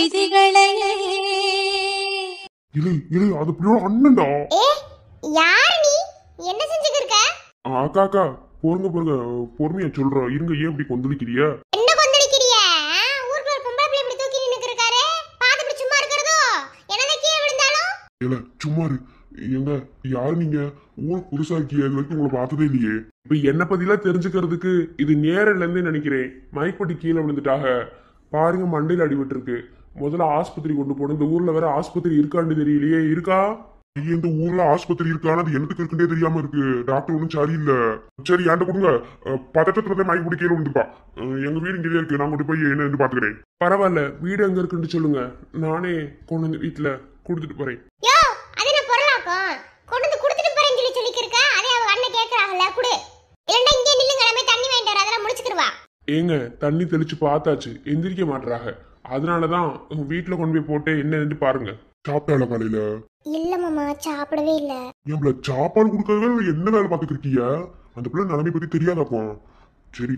விதிகளையே. இலை இலை அது பிள்ளையோட அண்ணன்டா. யார் நீ? என்ன செஞ்சுக்க இருக்க? அக்கா அக்கா பொறுங்க பொறுங்க, பொறுமையா சொல்றோம் இருங்க. ஏன் இப்படி கொந்தளிக்கிறிய? என்ன கொந்தளிக்கிறிய? ஊருக்குள்ள பொம்பளை பிள்ளை இப்படி தூக்கி நின்னு இருக்காரு, பாத்து இப்படி சும்மா இருக்கறதோ? என்னதான் கீழே விழுந்தாலும் இல்ல சும்மா இரு. எங்க யாரு நீங்க? ஊர் புதுசா இருக்கிய, இது வரைக்கும் உங்களை பார்த்ததே இல்லையே. இப்ப என்ன பத்திலாம் தெரிஞ்சுக்கிறதுக்கு இது நேரில் இருந்தே நினைக்கிறேன். மைப்பட்டி கீழே விழுந்துட்டாக பாருங்க, மண்டையில அடிபட்டு இருக்கு. முதல்ல ஆஸ்பத்திரி கொண்டு போகணும். இந்த ஊர்ல வேற ஆஸ்பத்திரி இருக்கான்னு தெரியலையே. இருக்கா? இந்த ஊர்ல ஆஸ்பத்திரி இருக்கான்னு அது எனக்கு இருக்குன்னே தெரியாம இருக்கு. டாக்டர் ஒன்றும் சரியில்லை. சரி ஏன்ட்ட கொடுங்க. பதட்டத்துல மைப்பட்டி கீழே விழுந்துப்பா. எங்க வீடு இங்கே இருக்கு, நான் கொண்டு போய் என்ன பாத்துக்கிறேன். பரவாயில்ல, வீடு எங்க இருக்குன்னு சொல்லுங்க, நானே கொண்டு வந்து வீட்டுல கொடுத்துட்டு போறேன். யோ அது என்ன பொருளாக்கும்? கொண்டு வந்து கொடுத்துட்டு போறேன்னு சொல்லி சொல்லிக்கிருக்க. அதே அவங்க அண்ணன் கேக்குறாங்கல்ல, குடு. இல்லன்னா இங்கே நில்லுங்க, நம்ம தண்ணி வாங்கிட்டு வர, அதெல்லாம் முடிச்சுக்கிருவா. ஏங்க தண்ணி தெளிச்சு பார்த்தாச்சு, எந்திரிக்க மாட்டாங்க. அதனாலதான் வீட்டுல கொண்டு போய் போட்டு என்ன பாருங்க. சாப்பிட்டால காலையில? இல்ல மாமா, சாப்பிடவே இல்ல. என் சாப்பாடு கொடுக்கறதுல என்ன வேலை பார்த்துட்டு இருக்கீங்க? அந்த பிள்ளை நிலைமை பத்தி தெரியாதாப்பா. சரி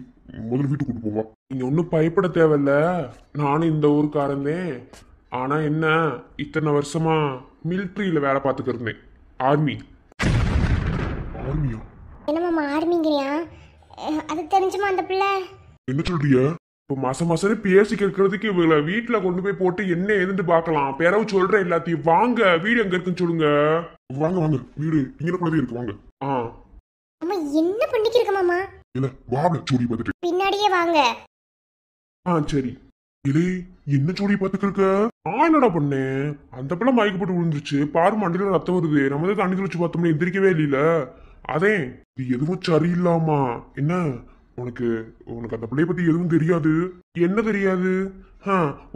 முதல்ல வீட்டுக்கு கூட்டு போவா. நீங்க ஒன்னும் பயப்பட தேவையில்ல, நானும் இந்த ஊருக்காரந்தேன். ஆனா என்ன, இத்தனை வருஷமா மிலிட்ரியில வேலை பார்த்துக்கிட்டு இருந்தேன். ஆர்மி. ஆர்மியா? என்ன மாமா ஆர்மிங்கறியா? அது தெரிஞ்சுமா அந்த பிள்ளை? என்ன சொல்றிய? இப்போ மாசம் பேசி கேட்கறதுக்கு இவங்களை வீட்டுல கொண்டு போய் போட்டு என்ன எதுன்னு பாக்கலாம். பிறவு சொல்றேன் எல்லாத்தையும். வாங்க, வீடு எங்க இருக்குன்னு சொல்லுங்க. வாங்க வாங்க, வீடு இங்கனக்குள்ளதே இருக்கு, வாங்க. அம்மா என்ன பண்ணிக்கிருக்க மாமா? இல்ல வாங்க, சோடி பார்த்துட்டு பின்னாடியே வாங்க. சரி. இல்லே என்ன சோடி பார்த்துட்டு இருக்க? என்னடா பண்ணேன்? அந்த பிள்ளை மயக்கப்பட்டு விழுந்துருச்சு பாரு, மண்டியில ரத்தம் வருது. நம்ம தான் தண்ணி தெளிச்சு பார்த்தோம்னா எந்திரிக்கவே இல்ல. அதே இது எதுவும் சரியில்லாமா? என்ன உனக்கு அந்த பிள்ளைய பத்தி எதுவும் தெரியாது? என்ன தெரியாது?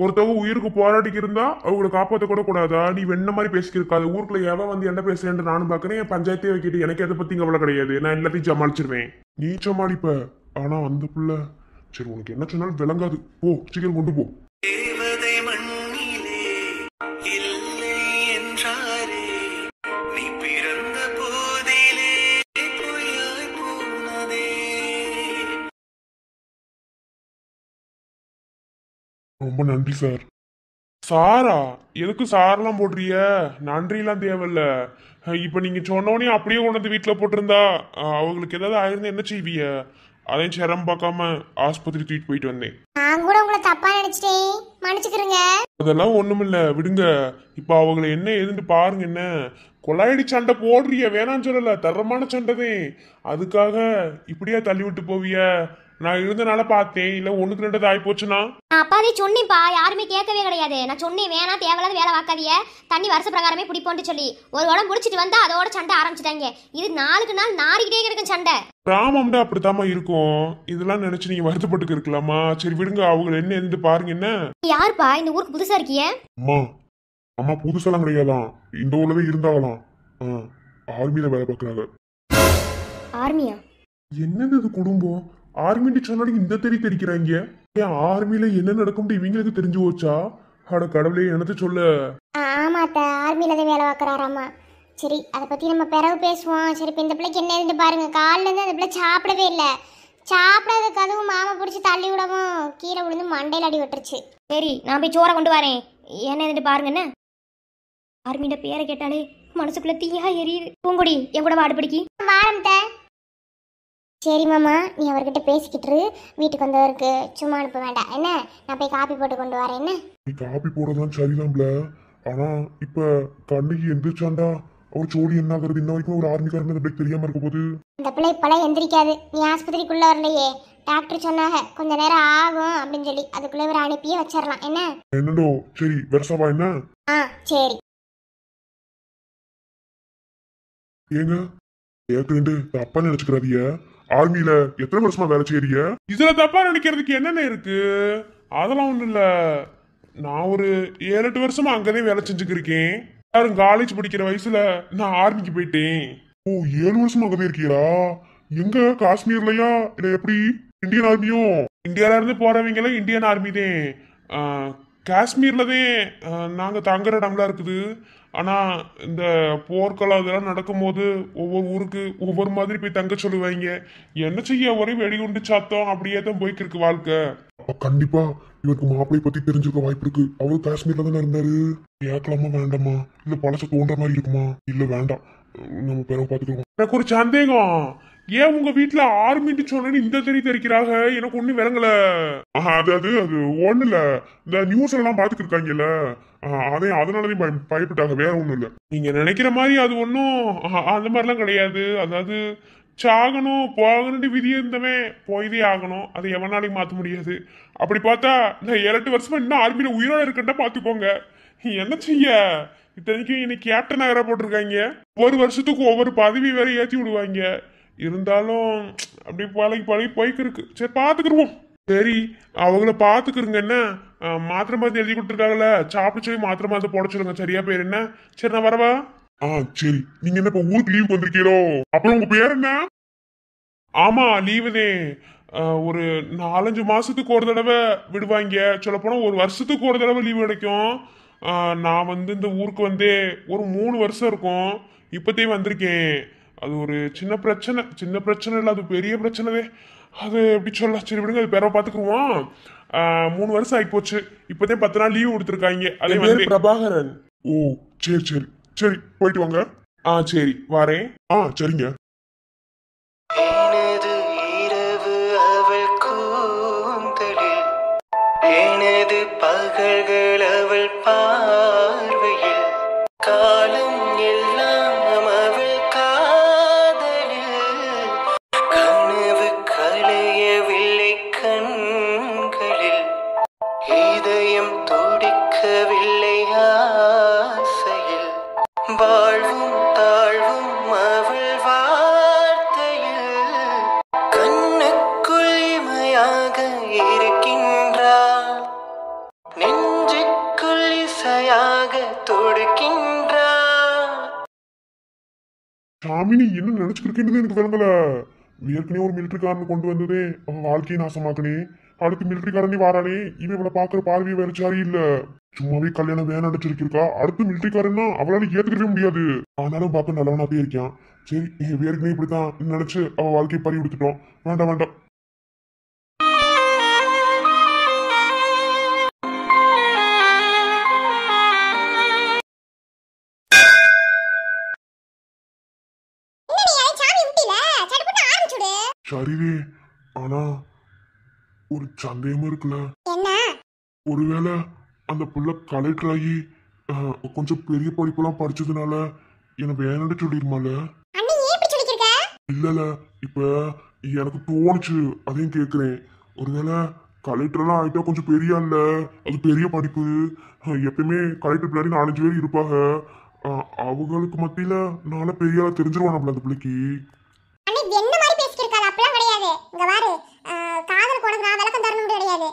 ஒருத்தவங்க உயிருக்கு போராடிக்கு இருந்தா அவங்களை காப்பாற்ற கூட கூடாதா? நீ வெண்ண மாதிரி பேசிக்கிருக்காது. ஊருக்குள்ள எவன் வந்து என்ன பேசுறேன்னு நானும் பாக்குறேன். என் பஞ்சாயத்தே வைக்கிட்டு எனக்கு எதை பத்தி கவலை கிடையாது. நான் எல்லாத்தையும் சமாளிச்சிருவேன். நீ சமாளிப்ப, ஆனா அந்த பிள்ளை சரி உனக்கு என்ன சொன்னாலும் விளங்காது. போ சீக்கிரம் கொண்டு போ. ரொம்ப நன்றி சார். சாரா? எதுக்கு சாரெல்லாம் போடுறிய? நன்றிலாம் தேவையில்ல. இப்ப நீங்க சொன்னோடனே அப்படியே கொண்டு வந்து வீட்டுல போட்டிருந்தா அவங்களுக்கு ஏதாவது ஆயிருந்தா என்ன செய்விய? அதையும் சிரமம் பார்க்காம ஆஸ்பத்திரி தூக்கிட்டு போயிட்டு வந்தேன். நான் கூட உங்களை தப்பா நினைச்சிட்டேன், மன்னிச்சுக்கிறேங்க. அதெல்லாம் ஒண்ணுமில்ல, விடுங்க. இப்ப அவங்களை என்ன ஏதுன்னு பாருங்க. என்ன கொலாயடி சண்டை போடுறிய? வேணான்னு சொல்லல, தரமான சண்டைதான். அதுக்காக இப்படியா தள்ளி விட்டு போவிய? நான் இருந்தனால பார்த்தேன். இல்ல ஒண்ணுக்கு ரெண்டு ஆகி போச்சுன்னா? அப்பாவே சொன்னேன்ப்பா, யாருமே கேட்கவே கிடையாது. நான் சொன்னேன் வேணா, தேவையில்லாத வேலை வாக்காதிய, தண்ணி வருஷ பிரகாரமே பிடிப்போன்னு சொல்லி. ஒரு உடம்பு முடிச்சிட்டு வந்தா அதோட சண்டை ஆரம்பிச்சுட்டாங்க. இது நாளுக்கு நாள் நாரிக்கிட்டே கிடக்கும் சண்டை. ராமம்டா அப்படித்தாமா இருக்கும். இதெல்லாம் நினைச்சு நீங்க வருத்தப்பட்டு இருக்கலாமா? சரி விடுங்க, அவங்க என்ன இருந்து பாருங்க. என்ன யாருப்பா இந்த ஊருக்கு புதுசா இருக்கிய? அம்மா அம்மா புதுசெல்லாம் கிடையாதான், இந்த ஊர்லதான் இருந்தாங்களாம். ஆர்மியில வேலை பார்க்கறாங்க. ஆர்மியா? என்னது இது குடும்பம்? ஆர்மின்னு சொன்னாலும் இந்த தெரிக்கிறாங்க. ஏன் ஆர்மியில என்ன நடக்கும்னு இவங்களுக்கு தெரிஞ்சு போச்சா? அட கடவுளே, என்னத்த சொல்ல. ஆமாத்த, ஆர்மியில தான் வேலை பார்க்கறாராமா. சரி அதை பத்தி நம்ம பிறகு பேசுவோம். சரி இப்ப இந்த பிள்ளைக்கு என்ன இருந்து பாருங்க. காலில இருந்து அந்த பிள்ளை சாப்பிடவே இல்லை. சாப்பிடாததுக்கு அதுவும் மாமா பிடிச்சி தள்ளி விடவும் கீழே விழுந்து மண்டையில அடி விட்டுருச்சு. சரி நான் போய் சோறை கொண்டு வரேன், என்ன இருந்து பாருங்க. என்ன ஆர்மியோட பேரை கேட்டாலே மனசுக்குள்ள தீயா எரியுது. பூங்குடி என் கூட வாடு பிடிக்கி வாரம்த. சரி மாமா, நீ அவர்கிட்ட பேசிக்கிட்டு வீட்டுக்கு வந்தவருக்கு சும்மா அனுப்ப வேண்டாம். என்ன நான் போய் காப்பி போட்டு கொண்டு வரேன். என்ன நீ காப்பி போடுறதான் சரிதான்ல, ஆனா இப்ப கண்ணுக்கு எந்திரிச்சாண்டா அவர் சோடி என்ன ஆகுறது? இன்ன வரைக்கும் ஒரு ஆர்மிக்காரன் அந்த பிள்ளை தெரியாம இருக்க போது. இந்த பிள்ளை இப்பெல்லாம் எந்திரிக்காது. நீ ஆஸ்பத்திரிக்குள்ள வரலையே, டாக்டர் சொன்னாங்க கொஞ்ச நேரம் ஆகும் அப்படின்னு சொல்லி. அதுக்குள்ள இவர் அனுப்பியே வச்சிடலாம். என்ன என்னடோ சரி வெரசாவா? என்ன சரி. ஏங்க ஏற்கனவே தப்பா நினைச்சுக்கிறாதிய? ஆர்மியில எத்தனை வருஷமா வேலை செய்யறிய? இதுல தப்பா நினைக்கிறதுக்கு என்னென்ன இருக்கு? அதெல்லாம் ஒண்ணு இல்ல. நான் ஒரு 7-8 வருஷமா அங்கதான் வேலை செஞ்சுக்கிருக்கேன். காலேஜ் படிக்கிற வயசுல நான் ஆர்மிக்கு போயிட்டேன். ஓ 7 வருஷமா அங்கதான் இருக்கீங்களா? எங்க காஷ்மீர்லயா இல்ல எப்படி? இந்தியன் ஆர்மியும்? இந்தியால இருந்து போறவங்க எல்லாம் இந்தியன் ஆர்மி தான். காஷ்மீர்லதான் நாங்க தங்குற இடம்லாம் இருக்குது. ஆனா இந்த போர்க்களம் அதெல்லாம் நடக்கும்போது ஒவ்வொரு ஊருக்கு ஒவ்வொரு மாதிரி போய் தங்க சொல்லுவாங்க. என்ன செய்ய, ஒரே வெடிகுண்டு சத்தம் அப்படியே தான் போய்க்கு இருக்கு வாழ்க்கை. கண்டிப்பா இவருக்கு மாப்பிள்ளை பத்தி தெரிஞ்சிருக்க வாய்ப்பு இருக்கு. அவரு காஷ்மீர்ல தானே இருந்தாரு. கேட்கலாமா வேண்டாமா? இல்ல பழச தோன்ற மாதிரி இருக்குமா? இல்ல வேண்டாம், நம்ம பிறகு பாத்துக்கிறோம். எனக்கு ஒரு சந்தேகம். ஏன் உங்க வீட்டுல ஆர்மின்னு சொன்னு இந்த தெரிக்கிறாங்க? எனக்கு ஒண்ணு விளங்கல. அது அது அது ஒண்ணு இல்ல, இந்த நியூஸ் எல்லாம் பாத்துட்டு இருக்காங்கல்ல, அதனாலதான் பயப்பட்டாங்க, வேற ஒண்ணும் இல்ல. நீங்க நினைக்கிற மாதிரி அது ஒன்னும் அந்த மாதிரிலாம் கிடையாது. அதாவது சாகணும் போகணும்னு விதி இருந்தவன் போய்தே ஆகணும், அதை எவனாலையும் மாத்த முடியாது. அப்படி பார்த்தா இந்த 7-8 வருஷமா இன்னும் ஆர்மியில உயிரோட இருக்கா பாத்துக்கோங்க. என்ன செய்ய, இத்தனைக்கும் இன்னைக்கு கேப்டன் ஆகிற போட்டிருக்காங்க. ஒரு வருஷத்துக்கு ஒவ்வொரு பதவி வேற ஏற்றி விடுவாங்க. இருந்தாலும் அப்படி பழகி பழகி போய்க்கு இருக்கு. சரி பாத்துக்கிருவோம். சரி அவங்கள பாத்துக்கிறங்க. என்ன மாத்திரை மருந்து எழுதி கொடுத்துருக்காங்கல்ல, சாப்பிட சொல்லி மாத்திரை மருந்து போட சொல்லுங்க, சரியா பேர் என்ன? சரி நான் வரவா? சரி. நீங்க என்ன இப்ப ஊருக்கு லீவுக்கு வந்திருக்கீங்களோ? அப்புறம் உங்க பேர் என்ன? ஆமா லீவுதே. ஒரு 4-5 மாசத்துக்கு ஒரு தடவை விடுவாங்க. சொல்ல போனா ஒரு வருஷத்துக்கு ஒரு தடவை லீவு கிடைக்கும். நான் வந்து இந்த ஊருக்கு வந்து ஒரு 3 வருஷம் இருக்கும். இப்பத்தே வந்திருக்கேன். அது ஒரு சின்ன பிரச்சனை இல்லை, அது பெரிய பிரச்சனைதே. அது எப்படி சொல்ல, சரி விடுங்க, அது பேர பாத்துக்குருவோம். 3 வருஷம் ஆகி போச்சு. இப்பதே 10 நாள் லீவு கொடுத்துருக்காங்க. அதே மாதிரி பிரபாகரன். ஓ சரி சரி சரி, போயிட்டு வாங்க. சரி வரேன். சரிங்க. பகல்கள் அவள் பார்வையில், காலம் எல்லாம் அவள் காதலில், கனவு கலையவில்லை கண்களில், இதயம் துடிக்கவில்லை ஆசையில், வாழ்வும் தாழ்வும் அவள் வார்த்தையில், கண்ணுக்குள் இமையாக இருக்கின்றாள், நெஞ்சுக்குள் இசையாக தொடுக்கின்றாள். சாமினி என்ன நினைச்சுக்கிட்டு எனக்கு விளங்கல. ஏற்கனவே ஒரு மிலிட்டரிக்காரன் கொண்டு வந்ததே அவன் வாழ்க்கையை நாசமாக்கனே. அடுத்து மிலிட்டரிக்காரனே வாரானே, இவன் இவளை பாக்குற பார்வையை வேற சாரி இல்ல. சும்மாவே கல்யாணம் வேணாம் அடிச்சிருக்கா. அடுத்து மிலிட்டரிக்காரன்னா அவளால ஏத்துக்கவே முடியாது. ஆனாலும் பார்க்க நல்லவனாவே இருக்கான். சரி ஏற்கனவே இப்படித்தான் நினைச்சு அவ வாழ்க்கையை பறி விடுத்துட்டோம். வேண்டாம் வேண்டாம். சரிவே, ஆனா ஒரு சந்தேகமும் இருக்குல்ல. ஒருவேளை அந்த புள்ள கலெக்டர் ஆகி கொஞ்சம் பெரிய படிப்பெல்லாம் படிச்சதுனால என்ன வேணும்னு சொல்லிருமால? இல்லல, இப்ப எனக்கு தோணுச்சு, அதையும் கேக்குறேன். ஒருவேளை கலெக்டர் எல்லாம் ஆயிட்டா கொஞ்சம் பெரிய இல்ல, அது பெரிய படிப்பு. எப்பயுமே கலெக்டர் பின்னாடி 4-5 பேர் இருப்பாங்க. அவங்களுக்கு மத்தியில நாள பெரிய ஆளா தெரிஞ்சிருவானப்ல அந்த பிள்ளைக்கு. இங்க பாரு, காதல் உனக்கு நான் விளக்கம் தரணும் கிடையாது.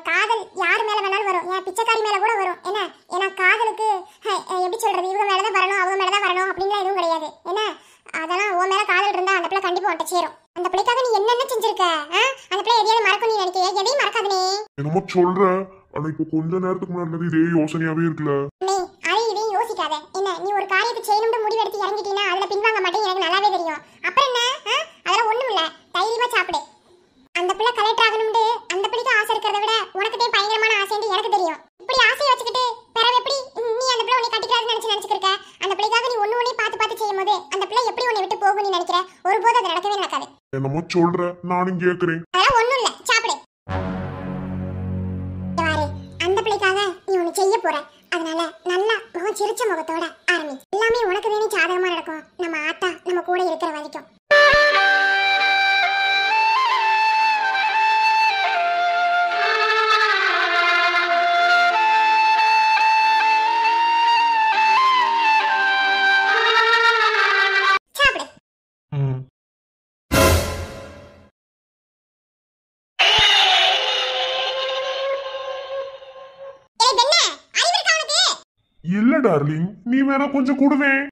காதல் யார் மேல வேணாலும் வரும், என் பிச்சைக்காரி மேல கூட வரும். என்ன ஏன்னா காதலுக்கு எப்படி சொல்றது, இவங்க மேலதான் வரணும் அவங்க மேலதான் வரணும் அப்படின்லாம் எதுவும் கிடையாது. என்ன அதெல்லாம் உன் மேல காதல் இருந்தா அந்த பிள்ளை கண்டிப்பா உன்ட்ட சேரும். அந்த பிள்ளைக்காக நீ என்னென்ன செஞ்சிருக்க? அந்த பிள்ளை எதையாவது மறக்கும் நீ நினைக்கிற? எதையும் மறக்காது நீ. என்னமோ சொல்ற, ஆனா இப்ப கொஞ்ச நேரத்துக்கு முன்னாடி இதே யோசனையாவே இருக்குல்ல. நீ அதை இதையும் யோசிக்காத. என்ன நீ ஒரு காரியத்தை செய்யணும்னு முடிவு எடுத்து இறங்கிட்டீன்னா அதுல பின்வாங்க மாட்டேன், எனக்கு நல்லாவே தெரியும். அப்புறம் என்ன, அதெல்லாம் ஒண்ணும் இல்ல, தைரியமா சாப்பிடு. அந்த பிள்ளை கலெக்டர் ஆகணும்னு அந்த பிள்ளைக்கு ஆசை இருக்கிறத விட உனக்கிட்டே பயங்கரமான ஆசைன்னு எனக்கு தெரியும். இப்படி ஆசையை வச்சுக்கிட்டு பிறகு எப்படி நீ அந்த பிள்ளை உன்னை கட்டிக்கிறாருன்னு நினைச்சிருக்க? அந்த பிள்ளைக்காக நீ ஒண்ணு பார்த்து செய்யும் போது அந்த பிள்ளை எப்படி உன்னை விட்டு போகும் நீ நினைக்கிற? ஒருபோது அது நடக்கவே நடக்காது. என்னமோ சொல்ற, நானும் கேக்குறேன். அதெல்லாம் ஒண்ணும் இல்ல, சாப்பிடு. அந்த பிள்ளைக்காக நீ ஒண்ணு செய்ய போற, அதனால நல்லா முகம் சிரிச்ச முகத்தோட ஆரம்பி. எல்லாமே உனக்கு வேணும் சாதகமா நடக்கும். நம்ம ஆத்தா நம்ம கூட இருக்கிற வரைக்கும். இல்ல டார்லிங், நீ வேணா கொஞ்சம் கூடுவேன்.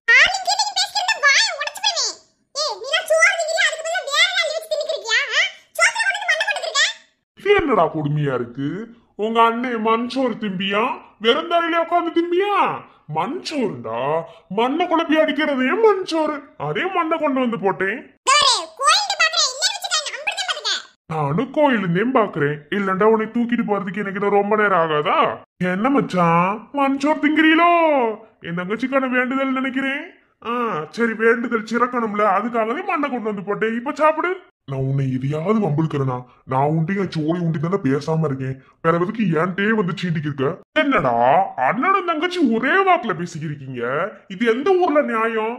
என்னடா கொடுமையா இருக்கு? உங்க அண்ணன் மண்சோறு திம்பியா, வெறுந்தாரில உட்காந்து திம்பியா? மண்சோறுண்டா, மண்ணை குழப்பி அடிக்கிறதே மண்சோறு. அதே மண்ணை கொண்டு வந்து போட்டேன். நானும் கோயிலுந்தே பாக்குறேன். இல்லண்டா உன்னை தூக்கிட்டு போறதுக்கு எனக்கு இன்னும் ரொம்ப நேரம் ஆகாதா? என்ன மச்சான் மஞ்சோர் திங்கிறீங்களோ? என் தங்கச்சிக்கான வேண்டுதல் நினைக்கிறேன். சரி, வேண்டுதல் சிறக்கணும்ல, அதுக்காகவே மண்ணை கொண்டு வந்து போட்டேன். இப்ப சாப்பிடு. நான் உன்னை எதையாவது வம்புழுக்கிறேனா? நான் உண்டி சோழி உண்டி தானே பேசாம இருக்கேன். வேற எதுக்கு ஏன்ட்டே வந்து சீண்டிக்கு இருக்க? என்னடா அண்ணனும் தங்கச்சி ஒரே வாக்குல பேசிக்கிறீங்க? இது எந்த ஊர்ல நியாயம்?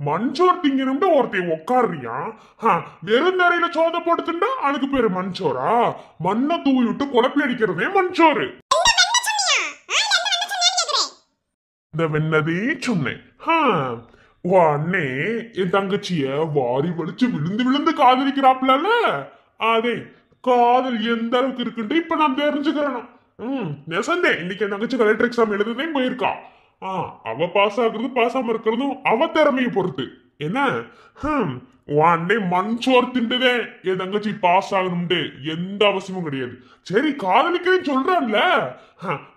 மஞ்சோர் திங்கணும்னு ஒருத்தைய உட்காடுறியா? வெறும் நிறையில சோத போட்டு திண்டா அதுக்கு பேரு மஞ்சோரா? மண்ணை தூவி விட்டு குழப்பி அடிக்கிறதே மஞ்சோரு. இந்த வெண்ணதே சொன்னேன். அண்ணே என் தங்கச்சிய வாரி வலிச்சு விழுந்து விழுந்து காதலிக்கிறாப்ல. அதே காதல் எந்த அளவுக்கு இருக்குன்ட்டு இப்ப நான் தெரிஞ்சுக்கிறேன். நெசந்தே இன்னைக்கு என் தங்கச்சி கலெக்டர் எக்ஸாம் எழுதுனே போயிருக்கா. அவ பாஸ் ஆகுறது பாஸ் ஆகாம இருக்கிறதும் அவ திறமையை பொறுத்து. என்ன அண்ணே மண்சோர் திண்டுதே என் தங்கச்சி பாஸ் ஆகணும்ட்டு எந்த அவசியமும் கிடையாது. சரி, காதலிக்கிறேன்னு சொல்றான்ல,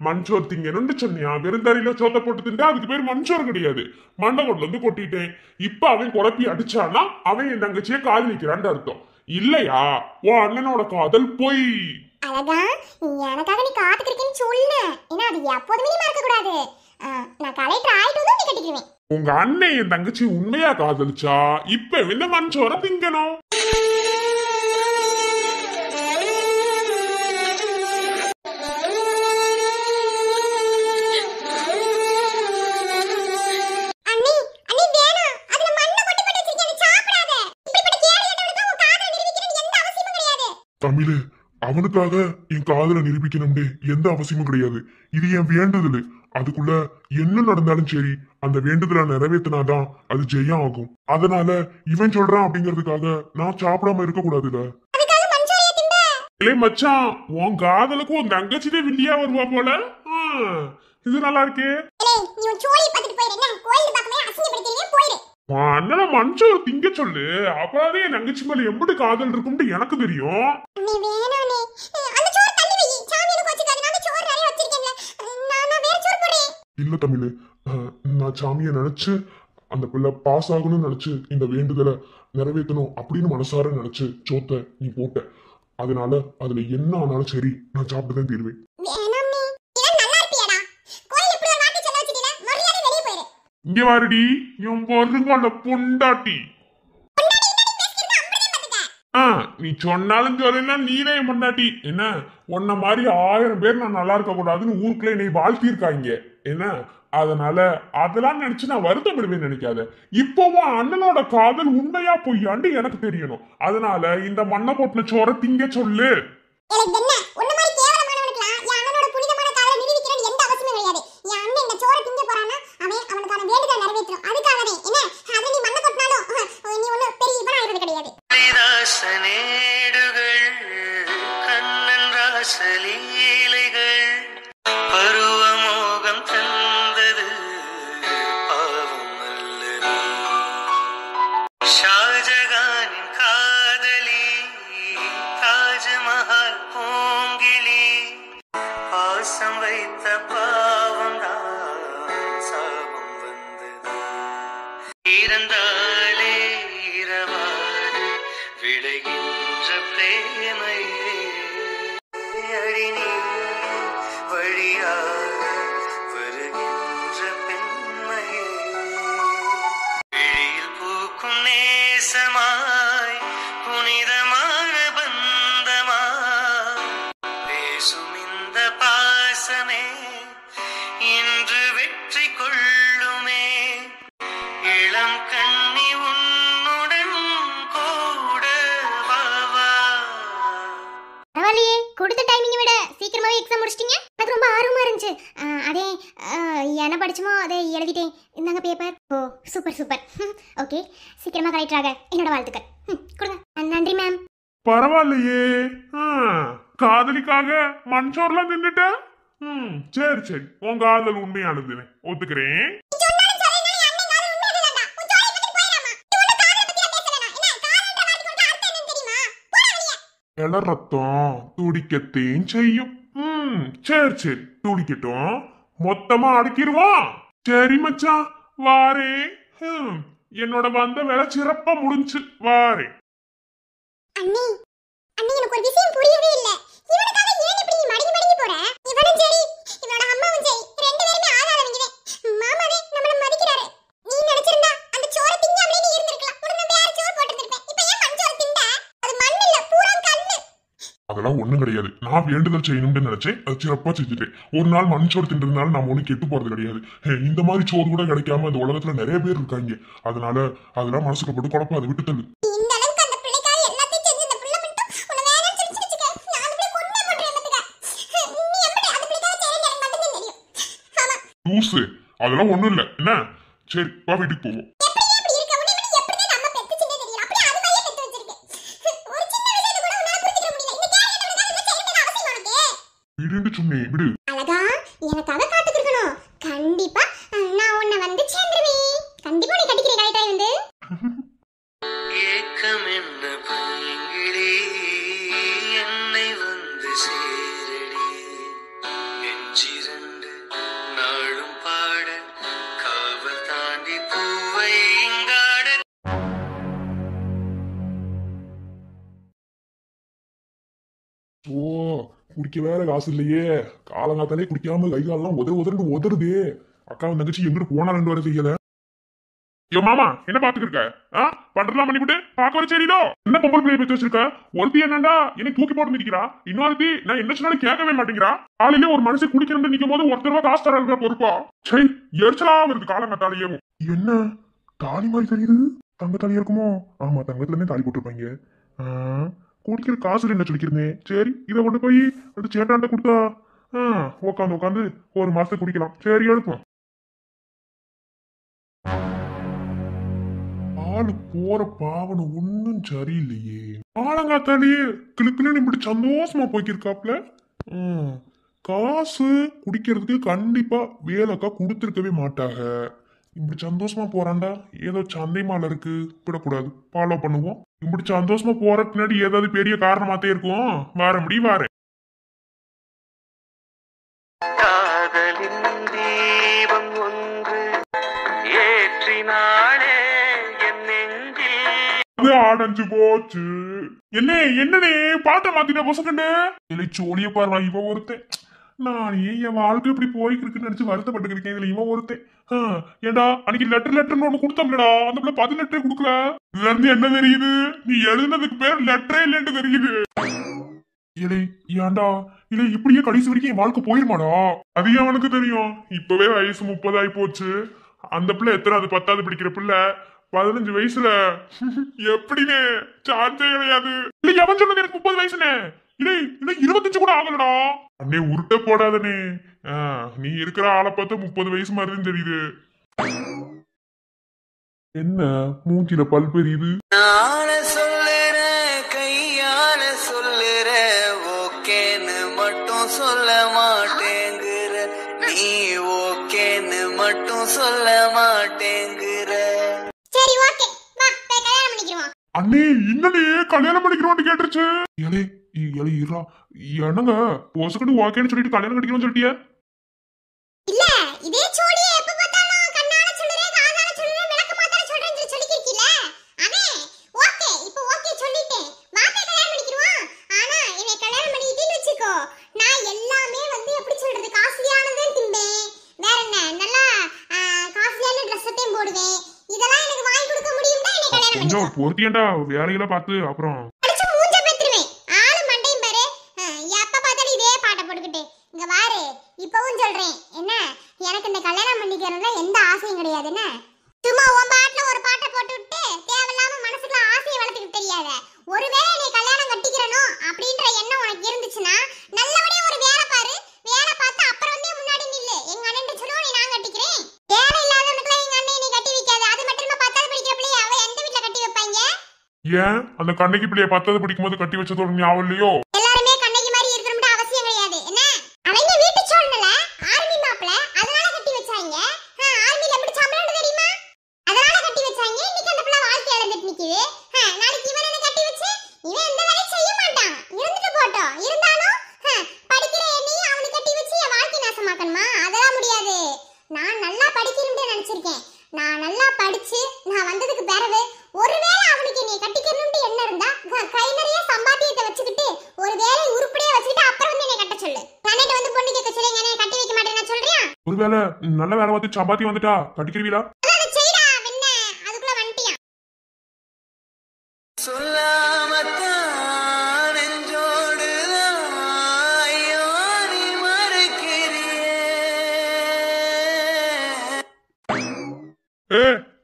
மண்சோர் திங்கணும்னு சொன்னியா? வெறுந்தறியில சோத்த போட்டு திண்டா அதுக்கு பேர் மண்சோர் கிடையாது. மண்டை கொண்டு வந்து கொட்டிட்டேன். இப்ப அவன் குழப்பி அடிச்சானா அவன் என் தங்கச்சிய காதலிக்கிறான்னு அர்த்தம் இல்லையா? உன் அண்ணனோட காதல் பொய். அழகா எனக்காக நீ காத்துக்கிருக்கேன்னு சொல்லு. ஏன்னா அது எப்போதுமே மறக்க கூடாது. நான் கலெக்டர் ஆயிட்டு நீ கட்டிக்குவேன். உங்க அண்ணன் என் தங்கச்சி உண்மையா காதலிச்சா இப்ப என்ன மஞ்சோர திங்கணும். தமிழு, அவனுக்காக என் காதலை நிரூபிக்கணும்னு எந்த அவசியமும் கிடையாது. இது என் வேண்டுதல். அதுக்குள்ள என்ன நடந்தாலும் சரி, அந்த வேண்டுதலை நிறைவேற்றினாதான் அது ஜெயம் ஆகும். அதனால இவன் சொல்றான் அப்படிங்கறதுக்காக நான் சாப்பிடாம இருக்க கூடாதுல. இல்லை மச்சான், உன் காதலுக்கு உன் தங்கச்சிதே வில்லியா வருவா போல. இது நல்லா இருக்கே. அண்ணன மஞ்சள் திங்க சொல்லு. அப்பவே என் தங்கச்சி மேல எப்படி காதல் இருக்கும்னு எனக்கு தெரியும். இல்ல தமிழ், நான் சாமிய நினைச்சு அந்த பிள்ளை பாஸ் ஆகணும்னு நினைச்சு இந்த வேண்டுதலை நிறைவேற்றணும் அப்படின்னு மனசார நினைச்சு சோத்த நீ போட்ட. அதனால அதுல என்ன ஆனாலும் சரி நான் சாப்பிட்டுதான் தீருவேன். இங்க வாருடி, என் பொருங்கால பொண்டாட்டி. நீ சொன்னாலும் சொல்லல, நீனே பொண்டாட்டி. என்ன உன்ன மாதிரி 1000 பேர் நான் நல்லா இருக்க கூடாதுன்னு ஊருக்குள்ள என்னை வாழ்த்திருக்காங்க. என்ன அதனால அதெல்லாம் நினைச்சு நான் வருத்தப்படுவேன்னு நினைக்காத. இப்பவும் அண்ணனோட காதல் உண்மையா பொய்யாண்டு எனக்கு தெரியணும். அதனால இந்த மண்ணை போட்டுன சோற திங்க சொல்லு. கொடுத்த டைமிங்கை விட சீக்கிரமாவே எக்ஸாம் முடிச்சிட்டீங்க. எனக்கு ரொம்ப ஆர்வமா இருந்துச்சு. அதே என்ன படிச்சுமோ அதை எழுதிட்டேன். இந்தாங்க பேப்பர். ஓ சூப்பர் சூப்பர். ஓகே, சீக்கிரமா கலெக்டராக என்னோட வாழ்த்துக்கள். கொடுங்க. நன்றி மேம். பரவாயில்லையே, காதலிக்காக மஞ்சோர்லாம் நின்றுட்ட. சரி சரி, உன் காதல் உண்மையானதுன்னு ஒத்துக்கிறேன். எல ரத்தம் துடிக்கத்தையும் செய்யும். சரி சரி, துடிக்கட்டும். மொத்தமா அடக்கிடுவான். சரி மச்சான், வாரே. என்னோட வந்த வேலை சிறப்பா முடிஞ்சு வாரே. அண்ணி எனக்கு ஒரு விஷயம் புரியவே இல்ல. இவனுக்காக ஏன் இப்படி மடங்கி மடங்கி போற? இவனும் சரி இவனோட அம்மாவும் சரி ரெண்டு பேருமே ஆளாதவங்க. மாமாவே நம்மள மதிக்கிறாரு. நீ நினைச்சிருந்தா அந்த சோறு திங்காமலே நீ இருந்திருக்கலாம். உடனே வேற சோறு போட்டுருப்பேன். இப்போ ஏன் மண் சோறு திண்ட? அது மண் இல்ல பூரா கல்லு. அதெல்லாம் ஒண்ணும் கிடையாது. நான் வேண்டுதல் செய்யணும்னு நினைச்சேன், அது சிறப்பா செஞ்சுட்டேன். ஒரு நாள் மண் சோறு தின்றதுனால நம்ம ஒண்ணு கெட்டு போறது கிடையாது. இந்த மாதிரி சோறு கூட கிடைக்காம இந்த உலகத்துல நிறைய பேர் இருக்காங்க. அதனால அதெல்லாம் மனசுக்கு போட்டு குழப்பம், அதை விட்டு தள்ளு. இந்த அளவுக்கு அந்த பிள்ளைக்காக எல்லாத்தையும் செஞ்சு இந்த புள்ள மட்டும் உன்னை வேணாம்னு சொல்லிச்சு வச்சுக்க. நான் அந்த பிள்ளை கொன்னே போட்டுறேன் எல்லாத்துக்கா. நீ எப்படி அந்த பிள்ளைக்காக செய்யறது எனக்கு மட்டும் தான் தெரியும். ஆமா. லூசு, அதெல்லாம் ஒண்ணும் இல்ல. என்ன சரி வா வீட்டுக்கு போவோம். விடுன்னு சொன்னேன், விடு. அழகா எனக்காக காத்துக்கிருக்கணும். கண்டிப்பா நான் உன்னை வந்து சேர்ந்துருவேன். கண்டிப்பா நீ கட்டிக்கிறேன் கரெக்டா வந்து. ஏக்கம் என்ன பையங்கிளி என்னை வந்து சேரடி நெஞ்சிரண்டு நாளும் பாட காவல் தாண்டி பூவை இங்காட. ஓ, குடிக்க வேற காசு இல்லையே. காலங்காத்தாலே குடிக்காம கை காலெல்லாம் உதறுன்னு உதறுதே. அக்காவும் தங்கச்சி எங்கிட்டு போனா ரெண்டு வரை செய்யல. ஏ மாமா, என்ன பாத்துக்கிருக்க? பண்றலாம் பண்ணிவிட்டு பாக்க வர சரிடோ. என்ன பொம்பளை பிள்ளைய பத்தி வச்சிருக்க? ஒருத்தி என்னண்டா என்னை தூக்கி போட்டு நிக்கிறா, இன்னொருத்தி நான் என்ன சொன்னாலும் கேட்கவே மாட்டேங்கிறா. காலையில ஒரு மனுஷன் குடிக்கணும்னு நிக்கும் போது ஒருத்தர் ரூபா காசு தர பொறுப்பா? சரி, எரிச்சலா வருது காலங்காத்தாலேயே. என்ன தாலி மாதிரி தெரியுது? தங்க தாலி இருக்குமோ? ஆமா, தங்கத்துல இருந்தே தாலி போட்டிருப்பாங்க. குடிக்கிற காசுல என்ன சொல்லிக்கிறேன். சரி, இதை கொண்டு போய் சேட்டாண்ட கொடுத்தா உட்காந்து ஒரு மாசத்துக்கு குடிக்கலாம். சரி, எடுப்போம். ஆளு போற பாவனை ஒன்னும் சரியில்லையே. ஆலங்காத்தாலேயே கிளுக்குன்னு இப்படி சந்தோஷமா போய்க்கிருக்காப்ல. காசு குடிக்கிறதுக்கு கண்டிப்பா வேலைக்கா கொடுத்துருக்கவே மாட்டாங்க. இப்படி சந்தோஷமா போறான்டா, ஏதோ சந்தை மாலை இருக்கு, விடக்கூடாது, ஃபாலோ பண்ணுவோம். இப்படி சந்தோஷமா போற பின்னாடி ஏதாவது பெரிய காரணமாத்தே இருக்கும். வார முடியும் வாரேன். காதலின் தீபம் ஒன்று ஏற்றினாளே என் நெஞ்சில். அது அடைஞ்சு போச்சு. என்னனே பாட்ட மாத்தின பொசக்கண்டு இலைச்சு ஒளிய பாருவா. இவன் ஒருத்தன் நான் என் வாழ்க்கை இப்படி போய்க்கு நினைச்சு வருத்தப்பட்டுருக்கேன். இதுல இவன் ஒருத்தன் ஏண்டா அன்னைக்கு லெட்டர்னு ஒண்ணு கொடுத்தோம்லடா, அந்த பிள்ளை 10 லெட்டரே கொடுக்கல. இதுல இருந்து என்ன தெரியுது? நீ எழுதுனதுக்கு பேர் லெட்டரே இல்லைன்னு தெரியுது. இலை ஏண்டா இல்லை இப்படியே கடைசி வரைக்கும் என் வாழ்க்கை போயிருமாடா? அது அவனுக்கு தெரியும். இப்பவே வயசு 30 ஆகி போச்சு. அந்த பிள்ளை எத்தனாவது 10வது படிக்கிற பிள்ளை 15 வயசுல எப்படின்னு சான்ஸே கிடையாது. இல்லை எவன் சொன்னது எனக்கு 30 வயசுன்னு? இல்லை 25 கூட ஆகலடா. அண்ணே உருட்ட போடாதனே. நீ இருக்கிற ஆளை பார்த்தா 30 வயசு மாதிரின்னு தெரியுது. என்ன மூஞ்சில பல் பெரியுது? நான சொல்லுறேன் கையால சொல்லுறேன், ஓகேன்னு மட்டும் சொல்ல மாட்டேங்குற. நீ ஓகேன்னு மட்டும் சொல்ல மாட்டேங்குற. சரி ஓகே வா போய் கல்யாணம் பண்ணிக்கிறோம். அண்ணே என்னனே கல்யாணம் பண்ணிக்கிறோம்னு கேட்டுருச்சு. ஏலே இருடா, என்னங்க போசக்கட்டு ஓகேன்னு சொல்லிட்டு கல்யாணம் கட்டிக்கிறோம்னு சொல்லிட்டியா? இல்ல இதே சோடியே எப்ப பார்த்தாலும் கண்ணால சொல்றேன் காதால சொல்றேன் விளக்க மாத்தால சொல்றேன்னு சொல்லிக்கிருக்கீல. அண்ணே ஓகே இப்போ ஓகே சொல்லிட்டேன். வா போய் கல்யாணம் பண்ணிக்கிறோம். ஆனா என்னை கல்யாணம் பண்ணிக்கிட்டேன்னு வெச்சுக்கோ, நான் எல்லாமே வந்து எப்படி சொல்றது காஸ்ட்லியானதே திம்பேன். வேற என்ன நல்லா காஸ்ட்லியான ட்ரெஸ்ஸையும் போடுவேன். இதெல்லாம் எனக்கு வாங்கி கொடுக்க முடியும்னா என்னை கல்யாணம் பண்ணிக்கோ. கொஞ்சம் பொறுத்தியேண்டா, வேலையில பார்த்து அப்புறம் அடிச்சு மூஞ்ச பெத்துருவேன். ஆளு மண்டையும் பாரு, எப்ப பார்த்தாலும் இதே பாட்டை போட்டுக்கிட்டு. இங்க பாரு இப்பவும் சொல்றேன் என்ன, எனக்கு இந்த கல்யாணம் பண்ணிக்கிறதுல எந்த ஆசையும் கிடையாது. என்ன சும்மா உன் பாட்டுல ஒரு பாட்டை போட்டு விட்டு தேவையில்லாம மனசுக்குள்ள ஆசையை வளர்த்துக்கிட்டு தெரியாத. ஒருவேளை நீ கல்யாணம் கட்டிக்கிறணும் அப்படின்ற எண்ணம் உனக்கு இருந்துச்சுன்னா நல்லபடியா ஒரு வேலை பாரு. வேலை பார்த்து அப்புறம் வந்து முன்னாடி நில்லு. எங்க அண்ணன் சொல்லுவோம் நீ நான் கட்டிக்கிறேன். வேலை இல்லாதவனுக்குலாம் எங்க அண்ணன் நீ கட்டி வைக்காது. அது மட்டும் இல்லாம 10வது படிக்கிற பிள்ளைய அவ எந்த வீட்டுல கட்டி வைப்பாங்க? ஏன் அந்த கண்ணைக்கு பிள்ளைய 10வது படிக்கும் போது கட்டி வச்சதோட ஞாபகம் இல்லையோ? எல்லாருமே கண்ணகி மாதிரி இருக்கணும்னு அவசியம் கிடையாது. என்ன அவங்க வீட்டு சூழ்நில ஆர்மி மாப்ள அதனால கட்டி வச்சாங்க. ஆர்மில எப்படி சம்பளம் தெரியுமா? அதனால கட்டி வச்சாங்க. இன்னைக்கு அந்த பிள்ளை வாழ்க்கை இழந்துட்டு நிக்குது. நாளைக்கு இவன் என்ன கட்டி வச்சு இவன் எந்த வேலையும் செய்ய மாட்டான். இருந்துட்டு போட்டோம். இருந்தாலும் படிக்கிற என்னையும் அவனுக்கு கட்டி வச்சு என் வாழ்க்கை நாசமாக்கணுமா? அதெல்லாம் முடியாது. நான் நல்லா படிக்கணும்னு நினைச்சிருக்கேன். நான் நல்லா படிச்சு நான் வந்ததுக்கு பிறகு ஒருவேளை அவனுக்கு நீ கட்டிக்கணும்னு என்ன இருந்தா கை நிறைய சம்பாத்தியத்தை வச்சுக்கிட்டு ஒருவேளை நல்ல வேலை பார்த்து சப்பாத்தி வந்துட்டா கட்டிக்கிறீங்களா? சொல்லாமத்தான் நெஞ்சோடுதான் ஐயோ நீ மறக்கிறியே.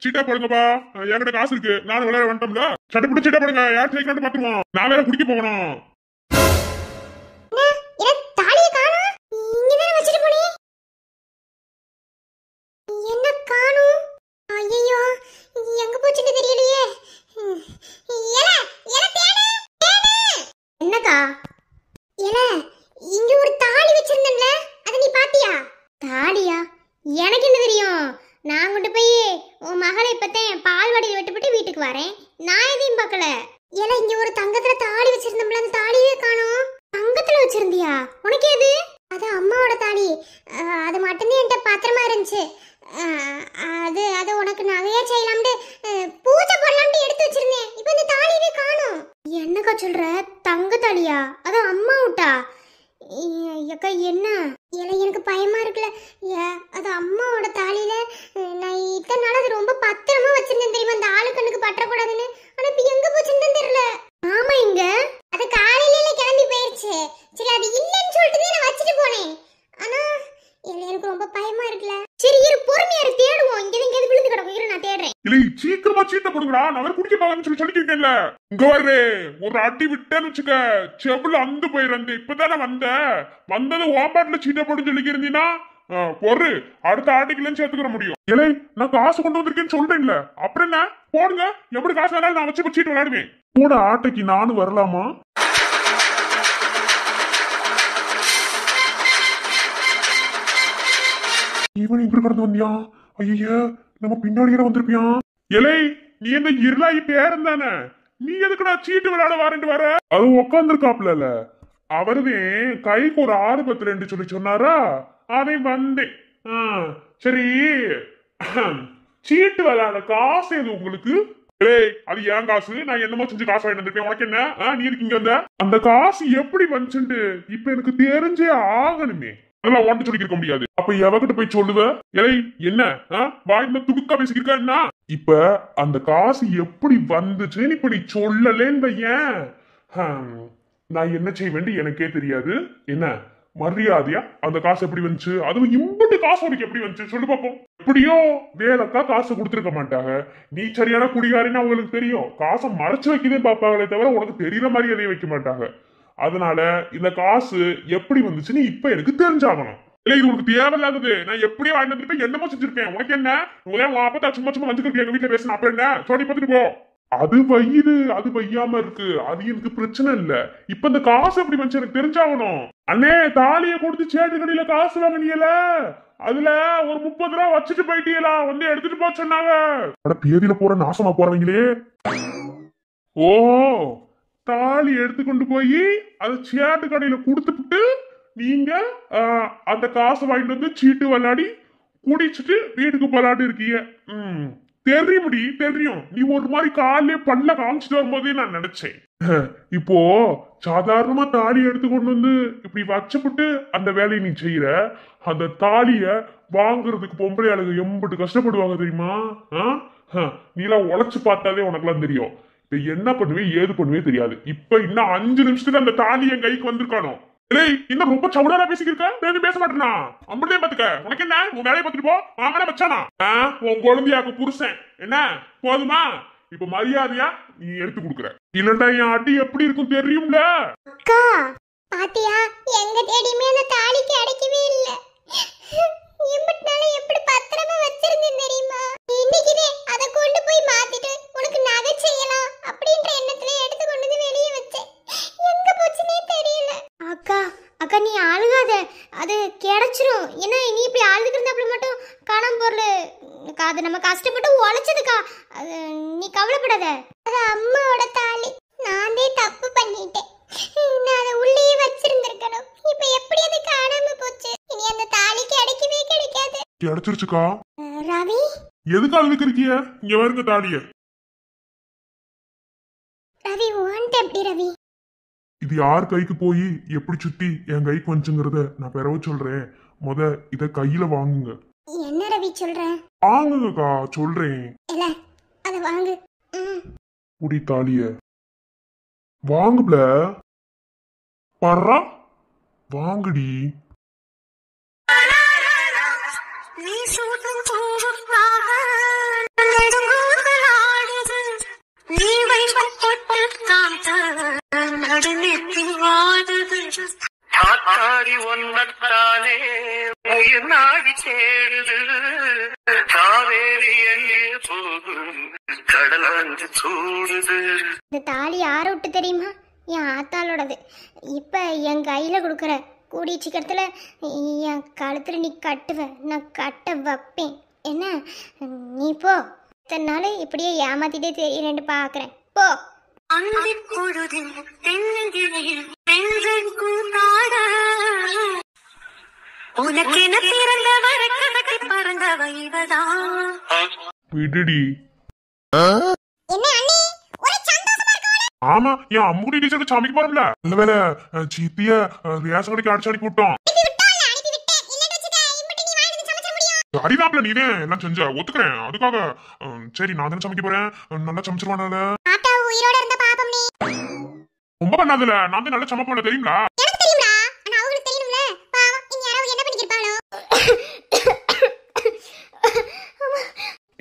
சீட்டா போடுங்கப்பா, என்கிட்ட காசு இருக்கு, நானும் விளையாட வந்துட்டோம்ல. சட்டப்பட்டு சீட்டா போடுங்க, யார் ஜெயிக்கலாம்னு பாத்துருவோம். நான் வேற குடிக்க போகணும். எனக்கு என்ன தெரியும்? நான் கொண்டு போய் உன் மகளை இப்பத்தேன் பால்வாடியில் விட்டுவிட்டு வீட்டுக்கு வரேன். நான் எதையும் பார்க்கல. ஏல இங்க ஒரு தங்கத்துல தாலி வச்சிருந்தோம்ல, அந்த தாலியே காணோம். தங்கத்துல வச்சிருந்தியா? உனக்கு எது? அது அம்மாவோட தாலி. அது மட்டும்தான் என்கிட்ட பத்திரமா இருந்துச்சு. அது அது உனக்கு நகையா செய்யலாம்னு பூஜை போடலாம்னு எடுத்து வச்சிருந்தேன். இப்போ இந்த தாலியே காணோம். என்னக்கா சொல்ற? தங்க தாலியா? அது அம்மா விட்டா? அக்கா என்ன? எனக்கு பயமா இருக்குல்ல. அது அம்மாவோட தாலியில நான் இத்தனை நாள் அது ரொம்ப பத்திரமா வச்சிருந்தேன் தெரியுமா, அந்த ஆளு கண்ணுக்கு பற்றக்கூடாதுன்னு. ஆனா இப்ப எங்க போச்சுன்னு தெரியல. ஆமா இங்க அது காலையில கிளம்பி போயிருச்சு. சரி அது இல்லைன்னு சொல்லிட்டு நான் வச்சுட்டு போனேன். ஆனா எனக்கு ரொம்ப பயமா இருக்குல்ல. சரி இரு, பொறுமையா இரு, தேடுவோம். இங்க எங்கேயாவது விழுந்து கிடக்கும். இரு நான் தேடுறேன். இல்லை சீக்கிரமா சீட்டை போடுங்கடா, நான் வேற குடிக்க போகலாம்னு சொல்லிருக்கேன்ல. இங்க வர்றே ஒரு அடி விட்டேன்னு வச்சுக்க, செவுல அந்து போயிருந்து. இப்பதானே வந்தது ஓம்பாட்டுல சீட்டை போட்டு சொல்லிக்கிறீங்கன்னா பொறு அடுத்த ஆட்டிக்கலன்னு சேர்த்துக்கிற முடியும். இல்லை நான் காசு கொண்டு வந்திருக்கேன்னு சொல்றேன்ல, அப்புறம் என்ன போடுங்க. எப்படி காசு வேணாலும் நான் வச்சு சீட்டு விளையாடுவேன். கூட ஆட்டைக்கு நானும் வரலாமா? இவன் இப்படி கடந்து வந்தியா? ஐயா நம்ம பின்னாடியே வந்திருப்பியான். இலை நீ என்ன இருளாயி பேரன் தானே, நீ எதுக்குடா சீட்டு விளையாட வாரண்டு வர? அது உட்காந்துருக்காப்ல, அவருவே கைக்கு ஒரு 6-10 சொல்லி சொன்னாரா, அதை வந்தேன். சரி சீட்டு விளையாட காசு எது உங்களுக்கு? ஏய் அது ஏன் காசு, நான் என்னமோ செஞ்சு காசு வாங்கிட்டு வந்திருப்பேன். உனக்கு என்ன? நீ இருக்கீங்க அந்த காசு எப்படி வந்துச்சுட்டு இப்ப எனக்கு தெரிஞ்சே ஆகணுமே. அதெல்லாம் ஓட்டு சொல்லிக்க முடியாது. அப்ப எவகிட்ட போய் சொல்லுவ? இலை என்ன வாய்ந்த துடுக்கா பேசிக்கிருக்கா? இப்ப அந்த காசு எப்படி வந்துச்சுன்னு இப்ப நீ சொல்லலேன்னு வையேன், நான் என்ன செய்ய வேண்டி எனக்கே தெரியாது. என்ன மரியாதையா அந்த காசு எப்படி வந்துச்சு? அதுவும் இம்புட்டு காசு உனக்கு எப்படி வந்துச்சு சொல்லு பாப்போம். எப்படியோ வேலைக்கா காசு கொடுத்துருக்க மாட்டாங்க. நீ சரியான குடிகாரின்னு அவங்களுக்கு தெரியும். காசை மறைச்சு வைக்கதே பாப்பாங்களே தவிர உனக்கு தெரியற மாதிரி எதையும் வைக்க மாட்டாங்க. அதனால இந்த காசு எப்படி வந்துச்சுன்னு இப்ப எனக்கு தெரிஞ்சாகணும். இல்ல இது உனக்கு தேவையில்லாதது. நான் எப்படியோ வாங்கிட்டு வந்துருப்பேன், என்னமோ செஞ்சிருப்பேன். உனக்கு என்ன? அப்பதான் சும்மா சும்மா வந்துருக்கு எங்க வீட்டுல பேசின. அப்புறம் என்ன சொல்லி பார்த்துட்டு போ. அது வையுது, அது வையாம இருக்கு, அது எனக்கு பிரச்சனை இல்ல. இப்ப இந்த காசு எப்படி வந்துச்சு எனக்கு தெரிஞ்சாகணும். அண்ணே தாலிய கொடுத்து சேட்டு கடையில காசு வாங்கினியல, அதுல ஒரு 30 ரூபா வச்சுட்டு போயிட்டீங்களா, வந்து எடுத்துட்டு போ சொன்னாங்க. பேதியில போற நாசமா போறவங்களே. ஓ தாலி எடுத்துக்கொண்டு போய் அது சேட்டு கடையில கொடுத்துட்டு நீங்க அந்த காசை வாங்கிட்டு வந்து சீட்டு விளையாடி குடிச்சிட்டு வீட்டுக்கு போலாட்டு இருக்கீங்க. தெரியும். நீ ஒரு மாதிரி காலையே பல்ல காமிச்சிட்டு வரும்போதே நான் நினைச்சேன். இப்போ சாதாரணமா தாலி எடுத்து கொண்டு வந்து இப்படி வச்சுப்புட்டு அந்த வேலையை நீ செய்யற. அந்த தாலிய வாங்குறதுக்கு பொம்பளை ஆளுங்க எம்பிட்டு கஷ்டப்படுவாங்க தெரியுமா? நீ எல்லாம் உழைச்சு பார்த்தாலே உனக்குலாம் தெரியும். இப்ப என்ன பண்ணுவே ஏது பண்ணுவே தெரியாது. இப்ப இன்னும் 5 நிமிஷத்துல அந்த தாலி என் கைக்கு வந்திருக்கானோ. இன்னும் ரொம்ப சவுடாரா பேசிக்கிருக்க, பேச மாட்டேனா? அம்பட்டே பாத்துக்க. உனக்கு என்ன? உன் வேலையை பார்த்துட்டு போ. மாமனா வச்சானா உன் குழந்தையாக்கு புருஷன் என்ன போதுமா? இப்ப மரியாதையா நீ எடுத்து கொடுக்குற, இல்லண்டா என் அடி எப்படி இருக்கும் தெரியும்ல. அக்கா பாத்தியா, எங்க தேடியுமே அந்த தாலி கிடைக்கவே இல்ல. எப்படி பத்திரமா வச்சிருந்தேன் தெரியுமா? இன்னைக்குதே அதை கொண்டு போய் மாத்திட்டு உனக்கு நகை செய்யலாம் அப்படின்ற எண்ணத்துல எடுத்து கொண்டு வந்து வெளியே வச்சேன். எங்க போச்சுன்னே தெரியல. அக்கா நீ அழுகாத, அது கிடைச்சிரும். ஏன்னா நீ இப்படி அழுதுட்டு இருந்தாப்புல மட்டும் காணாம பொருள். அது நம்ம கஷ்டப்பட்டு உழைச்சதுக்கா, நீ கவலைப்படாத. அது அம்மாவோட தாலி, நானே தப்பு பண்ணிட்டேன். நான் அதை உள்ளே வச்சிருந்திருக்கணும். இப்ப எப்படி அது காணாம போச்சு? இனி அந்த தாலி கிடைக்கவே கிடைக்காது. கிடைச்சிருச்சுக்கா. ரவி எதுக்கு அழுதுக்கு இருக்கிய? இங்க வருங்க தாலிய. ரவி வாண்ட் எப்படி ரவி? இது யார் கைக்கு போய் எப்படி சுத்தி என் கைக்கு வந்துச்சுங்கிறத நான் பிறவு சொல்றேன். இத கையில வாங்குங்க. என்ன ரவி சொல்ற? வாங்குங்கக்கா, சொல்றேன். இல்ல அத வாங்கு. குடி தாலிய வாங்குப்ல. பர்றா வாங்குடி. நீ சூட்டும் பூவுக்காக நடுங்கூதலாடுது. நீ வைப்பட்டால் நடுநெத்தி வாடுது. காத்தாடி ஒன்னத்தானே உயிர் நாடி தேடுது. காவேரி எங்கே போகும் கடல் வந்து சூடுது. இந்த தாலி யாரை விட்டு தெரியுமா? என் ஆத்தாளோடது. இப்ப என் கையில கொடுக்குற. கூடிய சீக்கிரத்துல என் கழுத்துல நீ கட்டுவ, நான் கட்ட வைப்பேன். என்ன நீ போ. இத்தனை நாள் இப்படியே ஏமாத்திட்டே தெரியலன்னு பாக்குறேன். போ. அன்பின் பொழுதில் தென்னங்கிளையில் பெண்கள் கூத்தாட. உனக்கென பிறந்தவர கணக்கு பறந்தவ இவதான். விடுடி. என்ன அண்ணி ஒரு சந்தோஷமா இருக்கு. ஆமா, என் அம்முடி டீச்சருக்கு சமைக்க போறோம்ல. நல்ல வேலை சித்திய ரேஷன் கடைக்கு அடிச்சு அனுப்பி விட்டோம். அடிதாப்ல நீனே எல்லாம் செஞ்ச ஒத்துக்கிறேன். அதுக்காக சரி நான் தானே சமைக்க போறேன். நல்லா சமைச்சிருவானல. உயிரோட இருந்த பாப்பம் நீ ரொம்ப பண்ணாதல. நான் தான் நல்லா சமைப்பேன் தெரியுங்களா? எனக்கு தெரியும்டா. ஆனா அவங்களுக்கு தெரியணும்ல. பாவம் இங்க யாரோ என்ன பண்ணிருப்பாளோ.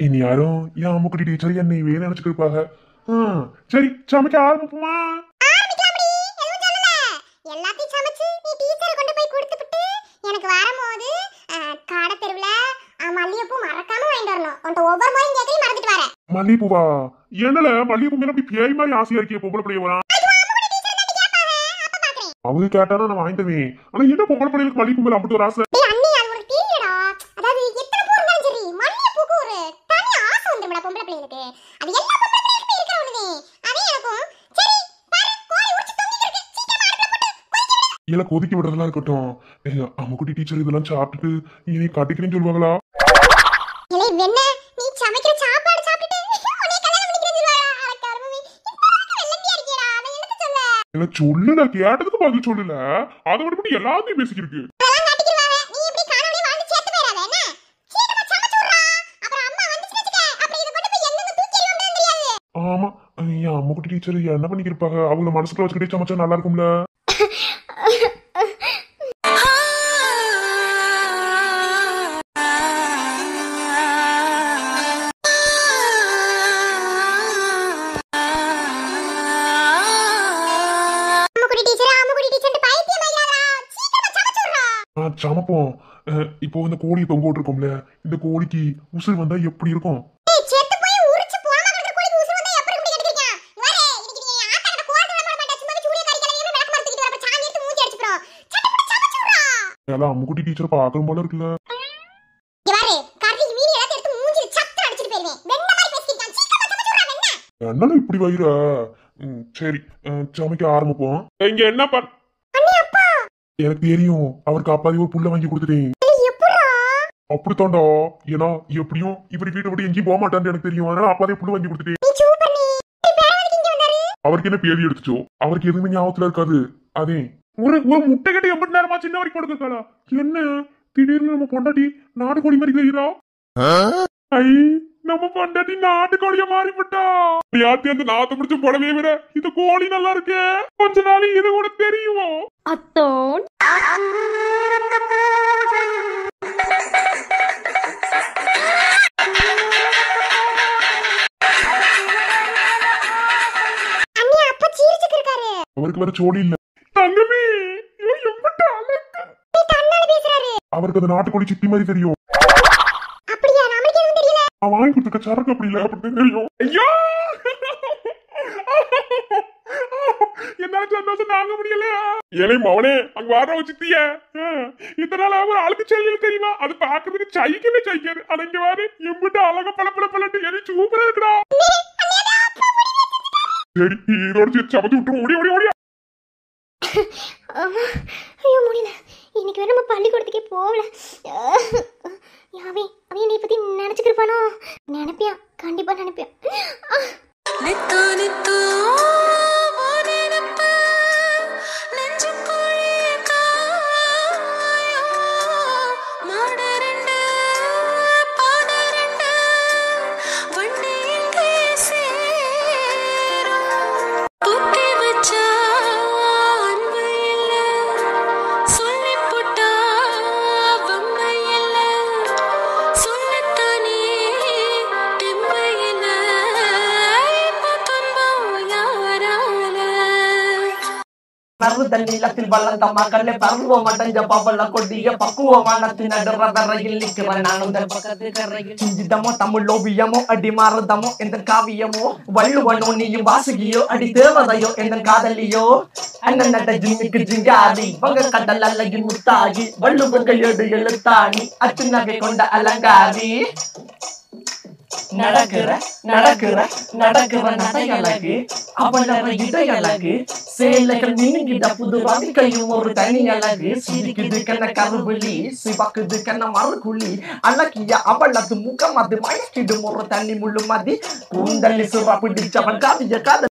இனி யாரும் என் அம்முக்குடி டீச்சர் என்னை வேற நினைச்சுட்டு இருப்பாங்க. சரி சமைக்க ஆரம்பிப்போமா? எல்லாத்தையும் சமைச்சு நீ டீச்சரை கொண்டு போய் கொடுத்துட்டு எனக்கு வரும்போது காடை தெருவுல மல்லிகைப்பூ மறக்காம வாங்கிட்டு வரணும். உன்ட்ட ஒவ்வொரு முறையும் கேட்கறேன் மறந்துட்டு வரேன். மல்லிகைப்பூவா? என்னல மல்லிகைப்பூ மேல அப்படி பேய் மாதிரி ஆசையா இருக்கே பொம்பளை பிள்ளைய வரா. அவங்க கேட்டானா நான் வாங்கி தருவேன். ஆனா என்ன பொம்பளை பிள்ளைகளுக்கு மல்லிகைப்பூ மேல அப்படி ஒரு ஆசை? அண்ணி அது ஒரு தெரியடா. அதாவது எத்தனை பூ இருந்தாலும் சரி மல்லிகைப்பூக்கு ஒரு தனி ஆசை வந்துரும்டா பொம்பளை பிள்ளைகளுக்கு. அது எல்லா பொம்பளை பிள்ளைகளுக்குமே இருக்கிற ஒண்ணுதே. அதே எனக்கும். சரி பாரு கோழி உரிச்சு தொங்கிட்டு இருக்கு. சீக்கிரமா அடுப்புல போட்டு இல்ல கொதிக்க விடுறதெல்லாம் இருக்கட்டும். அம்முக்குடி டீச்சர் இதெல்லாம் சாப்பிட்டுட்டு இனி காட்டிக்கிறேன்னு சொல்லுவாங்களா? இல்லை வெண்ண நீ சமைக்கிற சாப்பாடு சாப்பிட்டுட்டு உன்னை கல்யாணம் பண்ணிக்கிறேன்னு சொல்லுவாளா? அட கர்மமே. இந்த வெள்ளந்தியா இருக்கியடா. அதை எனக்கு சொல்ல. இல்ல சொல்லுல, கேட்டதுக்கு பதில் சொல்லல. அதை விட்டு எல்லாத்தையும் பேசிக்கிருக்கு. அதெல்லாம் காட்டிக்குவாங்க. நீ இப்படி காணோனே வாழ்ந்து சேர்த்து போயிடாத என்ன? சீக்கிரமா சமைச்சு விடுறா. அப்புறம் அம்மா வந்துச்சுன்னு வச்சுக்க. அப்புறம் இத கொண்டு போய் எங்க தூக்கி எறிவோம்னு தெரியாது. ஆமா, என் அம்முக்குடி டீச்சர் என்ன பண்ணிக்கிருப்பாங்க? அவங்க மனசுக்குள்ள வச்சுக்கிட்டே சமைச்சா நல்லா இருக்கும்ல. சமைப்போம். இப்போ இந்த கோழியை தொங்க விட்டுருக்கோம்ல, இந்த கோழிக்கு உசுறு வந்தா எப்படி இருக்கும்? அம்முக்குட்டி டீச்சர் பாக்கணும் போல இருக்குல்ல. என்னால இப்படி வயிறா? சரி சமைக்க ஆரம்பிப்போம். இங்க என்ன பண்ண? எனக்கு தெரியும், அவருக்கு அப்பாதி ஒரு புள்ள வாங்கி கொடுத்துட்டேன். அப்படித்தாண்டா. ஏன்னா எப்படியும் இவர் வீட்டை விட்டு எங்கேயும் போக மாட்டான்னு எனக்கு தெரியும். அதனால அப்பாதே புள்ள வாங்கி கொடுத்துட்டேன். அவருக்கு என்ன பேதி எடுத்துச்சோ, அவருக்கு எதுவுமே ஞாபகத்துல இருக்காது. அதே ஒரு ஒரு முட்டை கட்டி எப்படி நேரமா சின்ன வரைக்கும் கொடுக்கலா? என்ன திடீர்னு நம்ம பொண்டாட்டி நாட்டுக்கோழி மாதிரி தெரியுறா? ஐ நம்ம பொண்டாட்டி நாட்டுக்கோழிய மாறிவிட்டா. யாத்தி அந்த நாத்த பிடிச்ச புடவைய விட இந்த கோழி நல்லா இருக்கு. கொஞ்ச நாள் இது கூட தெரியும். அத்தோன் அவருக்கு வேற சோழி இல்ல. தங்கமே அவருக்கு அந்த நாட்டுக்கோழி சித்தி மாதிரி தெரியும். வாங்கி கொடுத்துருக்க சரக்கு அப்படி இல்ல அப்படின்னு தெரியும். ஐயோ என்னால சந்தோஷம் தாங்க முடியல. ஏழை மவனே அங்க வர சித்திய இத்தனால ஒரு அழுக்கு செயல் தெரியுமா? அது பாக்குறதுக்கு சைக்கவே சைக்காது. அது இங்க வாரு எம்பிட்டு அழகா பல பலட்டு எது சூப்பரா இருக்குடா. சரி இதோட சமைச்சு விட்டு ஓடி ஓடி ஓடியா. ஐயோ முடியல. இன்னைக்கு வேற நம்ம பள்ளிக்கூடத்துக்கே போகல. அவன் என்னை பத்தி நினைச்சுக்கிருப்பானோ? நினைப்பியா? கண்டிப்பா நினைப்பியா? மருதல் நீளத்தில் வளர்ந்த மகளே பருவம் அடைஞ்ச பவள கொடிய பக்குவமானத்தின் நடுற வரையில் நிற்கிற நானும் பக்கத்து கரையில் சிஞ்சிதமோ தமிழ் ஓவியமோ அடி மாறுதமோ எந்த காவியமோ வள்ளுவனோ நீயும் வாசுகியோ அடி தேவதையோ எந்த காதலியோ அண்ணன் நட ஜிம்மிக்கு ஜிங்காரி வங்க கடல் அல்லகின் முத்தாகி வள்ளுவன் கையோடு எழுத்தாணி அச்சு நகை கொண்ட அலங்காரி நடக்கிற நடக்கிற நடக்கிற நடையழகு அவளற இடையழகு சேலைகள் மின்னுகிட்ட புது ரவிக்கையும் ஒரு தனி அழகு சிரிக்குது கண்ண கருவிழி சிவக்குது கண்ண மறுகுழி அழகிய அவளது முகம் அது மயக்கிடும் ஒரு தண்ணி முள்ளு மதி கூந்தலி சுறா பிடிச்சவன் காவிய காதல்